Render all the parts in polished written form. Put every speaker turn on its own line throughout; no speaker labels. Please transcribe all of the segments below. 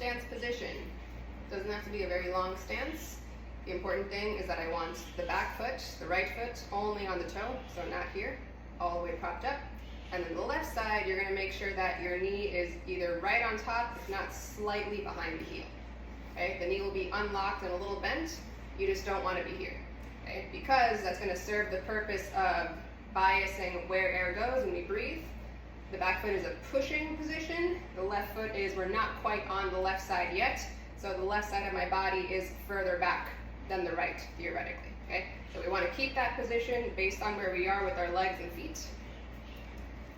stance position. It doesn't have to be a very long stance. The important thing is that I want the back foot, the right foot, only on the toe, so not here, all the way propped up. And then the left side, you're gonna make sure that your knee is either right on top, if not slightly behind the heel. Okay, the knee will be unlocked and a little bent. You just don't wanna be here, okay? Because that's gonna serve the purpose of biasing where air goes when we breathe. The back foot is a pushing position. The left foot is, we're not quite on the left side yet, so the left side of my body is further back than the right, theoretically, okay? So we wanna keep that position based on where we are with our legs and feet.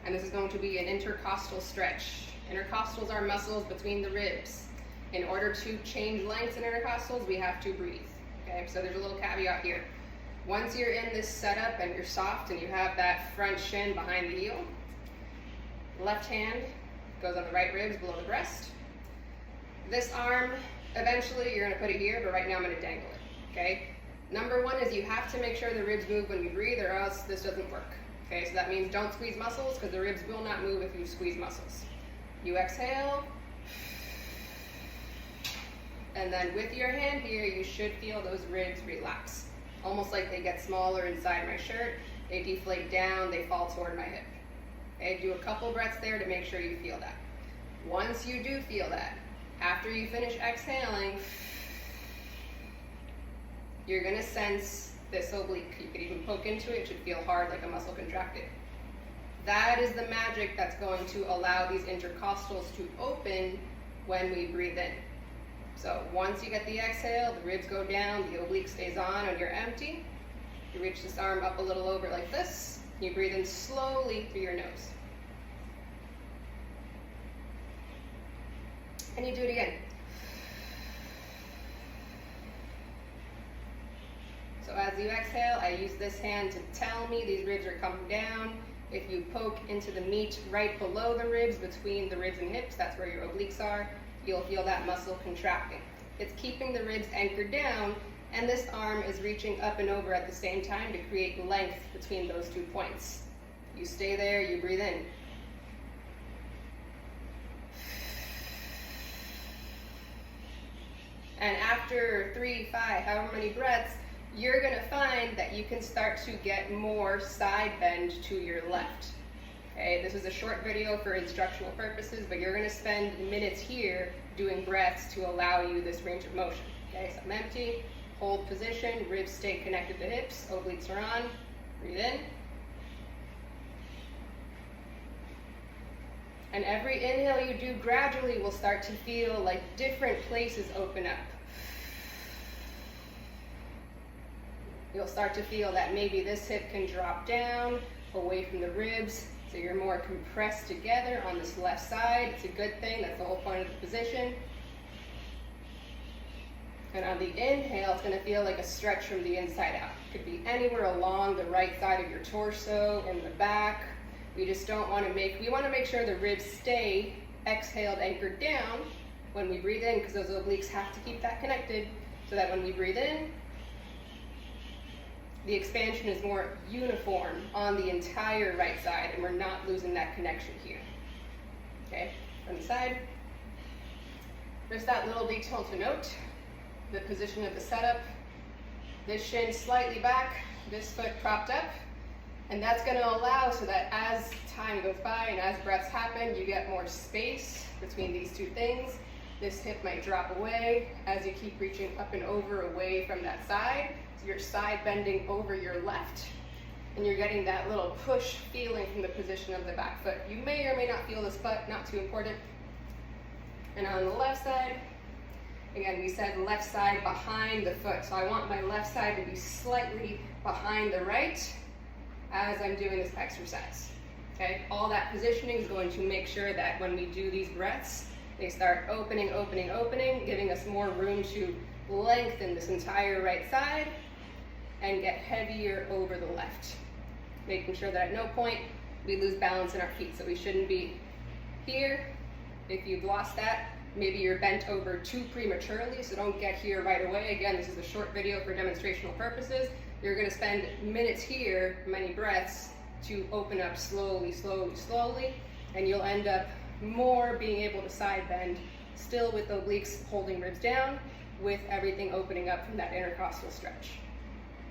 And this is going to be an intercostal stretch. Intercostals are muscles between the ribs. In order to change lengths in intercostals, we have to breathe, okay? So there's a little caveat here. Once you're in this setup and you're soft and you have that front shin behind the heel, left hand goes on the right ribs below the breast. This arm, eventually you're gonna put it here, but right now I'm gonna dangle it, okay? Number one is you have to make sure the ribs move when you breathe, or else this doesn't work. Okay, so that means don't squeeze muscles, because the ribs will not move if you squeeze muscles. You exhale, and then with your hand here, you should feel those ribs relax. Almost like they get smaller inside my shirt, they deflate down, they fall toward my hip. Okay, do a couple breaths there to make sure you feel that. Once you do feel that, after you finish exhaling, you're gonna sense this oblique. You could even poke into it, it should feel hard like a muscle contracted. That is the magic that's going to allow these intercostals to open when we breathe in. So once you get the exhale, the ribs go down, the oblique stays on, and you're empty. You reach this arm up a little over like this. You breathe in slowly through your nose. And you do it again. So as you exhale, I use this hand to tell me these ribs are coming down. If you poke into the meat right below the ribs, between the ribs and hips, that's where your obliques are, you'll feel that muscle contracting. It's keeping the ribs anchored down, and this arm is reaching up and over at the same time to create length between those 2 points. You stay there, you breathe in. And after 3, 5, however many breaths, you're gonna find that you can start to get more side bend to your left. Okay, this is a short video for instructional purposes, but you're gonna spend minutes here doing breaths to allow you this range of motion. Okay, so I'm empty, hold position, ribs stay connected to hips, obliques are on, breathe in. And every inhale you do gradually will start to feel like different places open up. You'll start to feel that maybe this hip can drop down away from the ribs, so you're more compressed together on this left side. It's a good thing, that's the whole point of the position. And on the inhale, it's gonna feel like a stretch from the inside out. It could be anywhere along the right side of your torso, in the back. We just don't wanna we wanna make sure the ribs stay exhaled, anchored down when we breathe in, because those obliques have to keep that connected, so that when we breathe in, the expansion is more uniform on the entire right side, and we're not losing that connection here. Okay, from the side. There's that little detail to note. The position of the setup. This shin slightly back, this foot propped up, and that's gonna allow so that as time goes by and as breaths happen, you get more space between these two things. This hip might drop away as you keep reaching up and over away from that side. So you're side bending over your left, and you're getting that little push feeling from the position of the back foot. You may or may not feel this, but not too important. And on the left side, again, we said left side behind the foot. So I want my left side to be slightly behind the right as I'm doing this exercise. Okay, all that positioning is going to make sure that when we do these breaths, they start opening, opening, opening, giving us more room to lengthen this entire right side and get heavier over the left. Making sure that at no point we lose balance in our feet. So we shouldn't be here. If you've lost that, maybe you're bent over too prematurely, so don't get here right away. Again, this is a short video for demonstrational purposes. You're gonna spend minutes here, many breaths, to open up slowly, slowly, slowly, and you'll end up more being able to side bend still with the obliques holding ribs down, with everything opening up from that intercostal stretch.